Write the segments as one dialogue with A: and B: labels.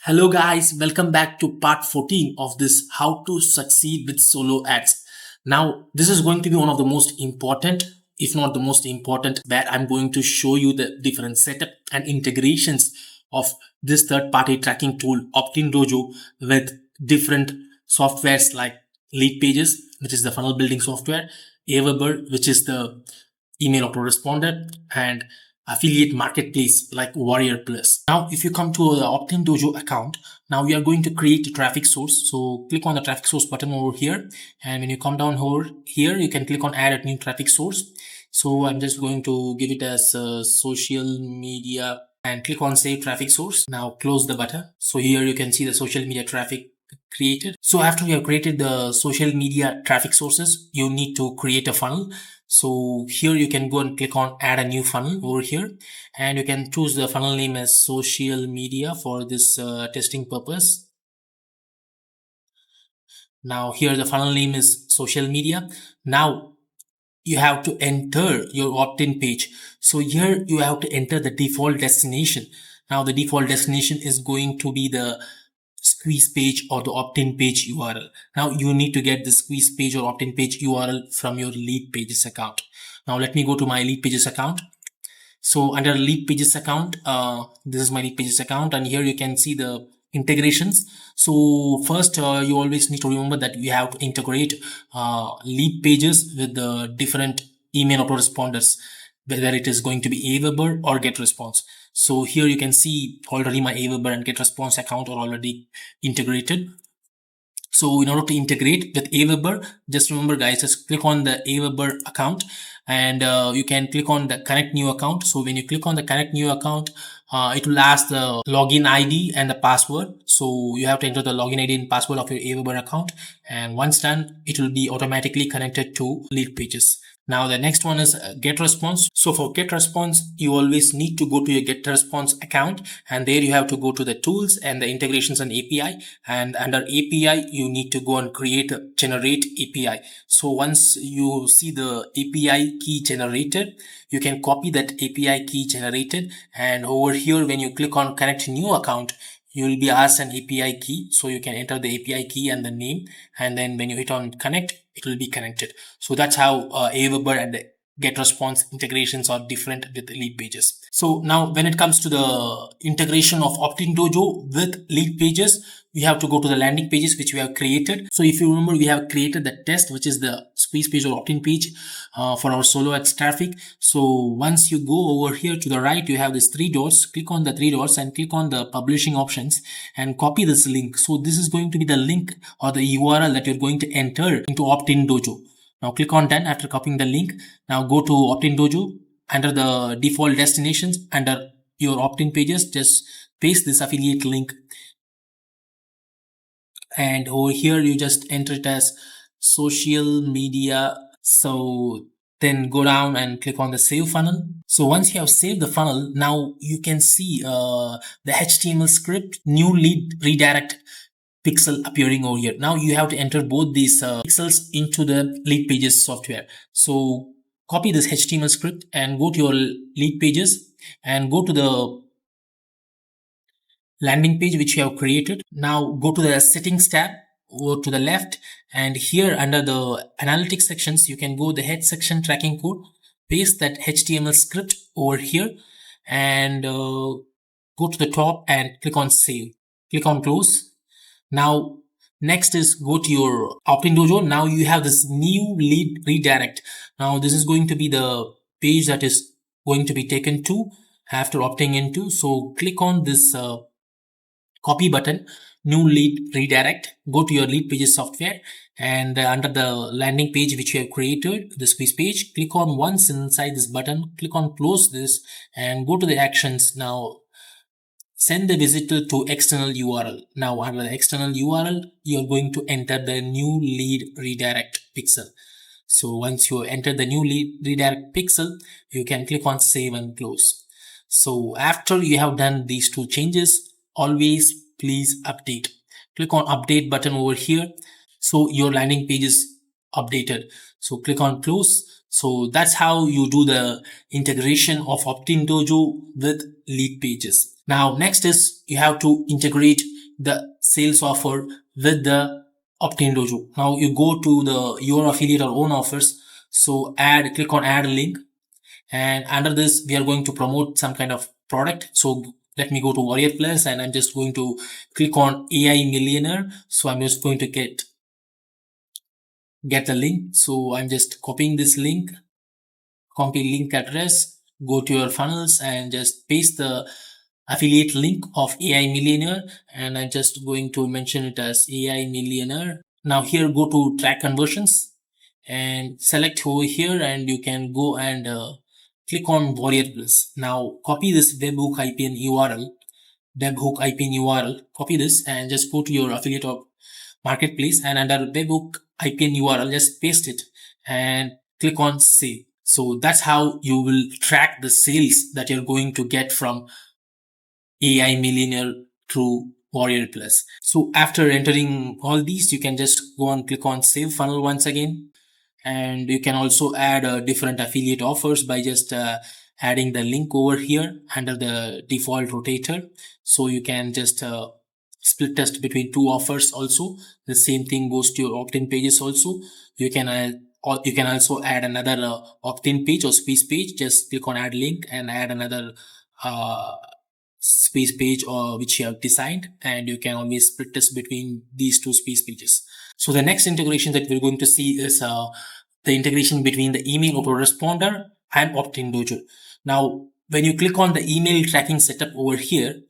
A: Hello guys, welcome back to part 14 of this how to succeed with solo ads. Now, this is going to be one of the most important, if not the most important, where I'm going to show you the different setup and integrations of this third party tracking tool, Optin Dojo, with different softwares like Leadpages, which is the funnel building software, Aweber, which is the email autoresponder, and affiliate marketplace like Warriorplus. Now, if you come to the Optin Dojo account, now we are going to create a traffic source. So click on the traffic source button over here. And when you come down over here, you can click on add a new traffic source. So I'm just going to give it as social media and click on save traffic source. Now close the button. So here you can see the social media traffic created. So after you have created the social media traffic sources, you need to create a funnel. So here you can go and click on add a new funnel over here, and you can choose the funnel name as social media for this testing purpose. Now here the funnel name is social media. Now you have to enter your opt-in page. So here you have to enter the default destination. Now the default destination is going to be the squeeze page or the opt-in page URL. Now you need to get the squeeze page or opt-in page URL from your Leadpages account. Now let me go to my Leadpages account. So under Leadpages account, this is my Leadpages account, and here you can see the integrations. So first, you always need to remember that you have to integrate Leadpages with the different email autoresponders, whether it is going to be Aweber or Getresponse. So here you can see already my Aweber and Getresponse account are already integrated. So in order to integrate with Aweber, just remember guys, just click on the Aweber account, and you can click on the connect new account. So when you click on the connect new account, it will ask the login ID and the password. So you have to enter the login ID and password of your Aweber account, and once done, it will be automatically connected to Leadpages. Now the next one is Getresponse. So for Getresponse, you always need to go to your Getresponse account, and there you have to go to the tools and the integrations and API. And under API, you need to go and create a generate API. So once you see the API key generated, you can copy that API key generated, and over here when you click on connect new account, you will be asked an API key. So you can enter the API key and the name, and then when you hit on connect, it will be connected. So that's how Aweber and the Getresponse integrations are different with Leadpages. So now when it comes to the integration of Optin Dojo with Leadpages, we have to go to the landing pages which we have created. So if you remember, we have created the test, which is the squeeze page or opt-in page for our solo ads traffic. So once you go over here to the right, you have these three dots. Click on the three dots and click on the publishing options and copy this link. So this is going to be the link or the URL that you're going to enter into Optin Dojo. Now click on done after copying the link. Now go to Optin Dojo. Under the default destinations, under your opt-in pages, just paste this affiliate link. And over here, you just enter it as social media. So then go down and click on the save funnel. So once you have saved the funnel, now you can see the HTML script, new lead redirect pixel appearing over here. Now you have to enter both these pixels into the Leadpages software. So copy this HTML script and go to your Leadpages and go to the landing page which you have created. Now go to the settings tab, go to the left, and here under the analytics sections, you can go the head section tracking code, paste that HTML script over here, and go to the top and click on save. Click on close. Now next is go to your Optin Dojo. Now you have this new lead redirect. Now this is going to be the page that is going to be taken to after opting into. So click on this copy button, new lead redirect, go to your Leadpages software, and under the landing page which you have created, the squeeze page, click on once inside this button, click on close this, and go to the actions. Now send the visitor to external URL. Now under the external URL, you're going to enter the new lead redirect pixel. So once you enter the new lead redirect pixel, you can click on save and close. So after you have done these two changes, always please update. Click on update button over here. So your landing page is updated. So click on close. So that's how you do the integration of Optin Dojo with Leadpages. Now, next is you have to integrate the sales offer with the Optin Dojo. Now you go to your affiliate or own offers. So click on add link. And under this, we are going to promote some kind of product. So let me go to Warriorplus and I'm just going to click on AI Millionaire. So I'm just going to get the link. So I'm just copying this link, copy link address, go to your funnels and just paste the affiliate link of AI Millionaire. And I'm just going to mention it as AI Millionaire. Now here, go to track conversions and select over here and you can go and click on Warriorplus. Now copy this webhook IPN URL, copy this and just go to your affiliate or marketplace and under webhook IPN URL, just paste it and click on save. So that's how you will track the sales that you're going to get from AI Millionaire through Warriorplus. So after entering all these, you can just go and click on save funnel once again. And you can also add different affiliate offers by just adding the link over here under the default rotator. So you can just split test between two offers also. The same thing goes to your opt-in pages also. You can also add another opt-in page or space page. Just click on add link and add another space page or which you have designed, and you can always split test between these two space pages. So the next integration that we're going to see is the integration between the email autoresponder and Optindojo. Now, when you click on the email tracking setup over here,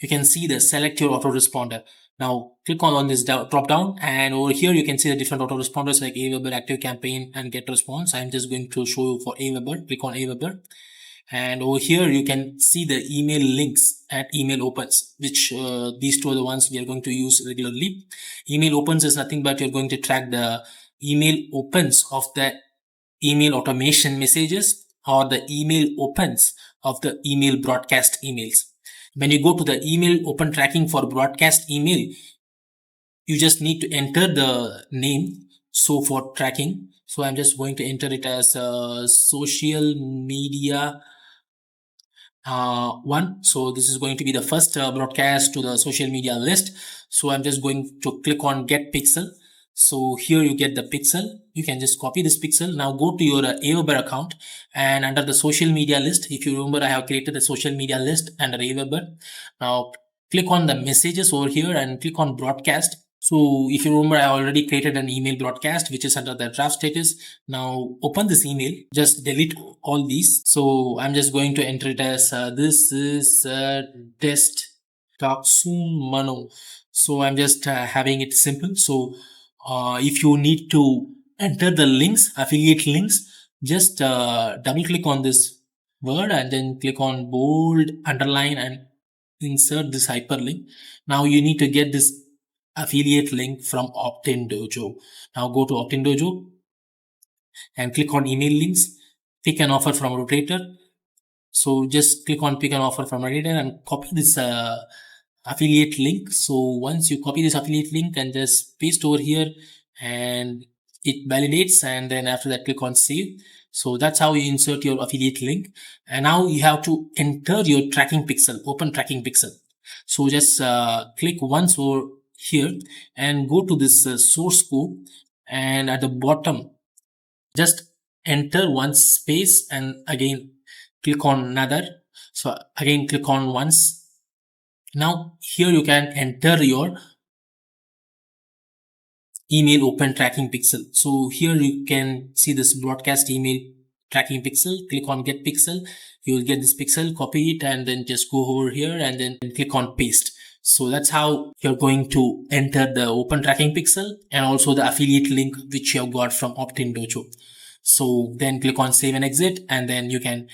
A: you can see the select your autoresponder. Now click on this drop down, and over here you can see the different autoresponders like Aweber, Active Campaign, and Getresponse. I'm just going to show you for Aweber. Click on Aweber. And over here, you can see the email links and email opens, which these two are the ones we are going to use regularly. Email opens is nothing but you're going to track the email opens of the email automation messages or the email opens of the email broadcast emails. When you go to the email open tracking for broadcast email, you just need to enter the name. So for tracking, so I'm just going to enter it as social media one. So this is going to be the first broadcast to the social media list. So I'm just going to click on get pixel. So here you get the pixel. You can just copy this pixel. Now go to your Aweber account and under the social media list, if you remember, I have created the social media list under Aweber. Now click on the messages over here and click on broadcast. So if you remember, I already created an email broadcast, which is under the draft status. Now open this email, just delete all these. So I'm just going to enter it as this is test talk soon mano. So I'm just having it simple. So if you need to enter the links, affiliate links, just double click on this word and then click on bold, underline and insert this hyperlink. Now you need to get this affiliate link from Optindojo. Now go to Optindojo and click on email links, pick an offer from rotator. So just click on pick an offer from rotator and copy this affiliate link. So once you copy this affiliate link and just paste over here and it validates, and then after that click on save. So that's how you insert your affiliate link. And now you have to enter your tracking pixel, open tracking pixel. So just click once over here and go to this source scope, and at the bottom just enter one space and again click on another. So again click on once. Now here you can enter your email open tracking pixel. So here you can see this broadcast email tracking pixel. Click on get pixel. You will get this pixel, copy it and then just go over here and then click on paste. So that's how you're going to enter the open tracking pixel and also the affiliate link which you have got from Optindojo. So then click on save and exit, and then you can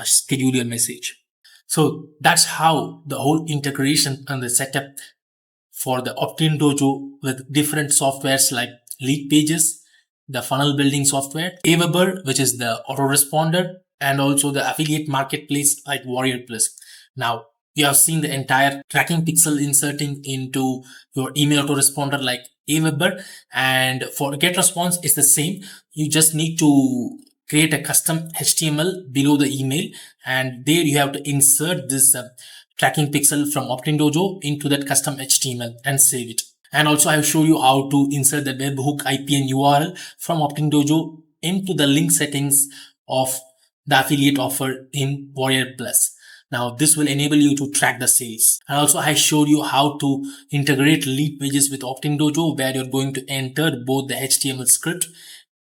A: schedule your message. So that's how the whole integration and the setup for the Optindojo with different softwares like Leadpages, the funnel building software, Aweber, which is the autoresponder, and also the affiliate marketplace like Warriorplus. Now, you have seen the entire tracking pixel inserting into your email autoresponder like Aweber, and for Getresponse, it's the same. You just need to create a custom HTML below the email, and there you have to insert this tracking pixel from Optindojo into that custom HTML and save it. And also I will show you how to insert the webhook IP and URL from Optindojo into the link settings of the affiliate offer in Warriorplus. Now this will enable you to track the sales. And also I showed you how to integrate Leadpages with Optindojo, where you're going to enter both the HTML script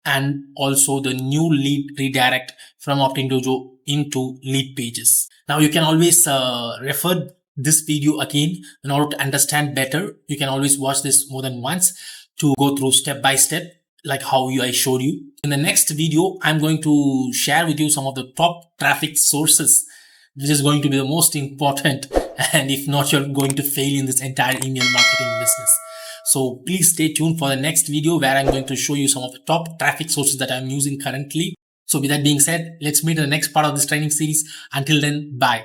A: and also the new lead redirect from Optindojo into Leadpages. Now you can always refer this video again in order to understand better. You can always watch this more than once to go through step by step, like how I showed you. In the next video, I'm going to share with you some of the top traffic sources, which is going to be the most important. And if not, you're going to fail in this entire email marketing business. So please stay tuned for the next video where I'm going to show you some of the top traffic sources that I'm using currently. So with that being said, let's meet in the next part of this training series. Until then, bye.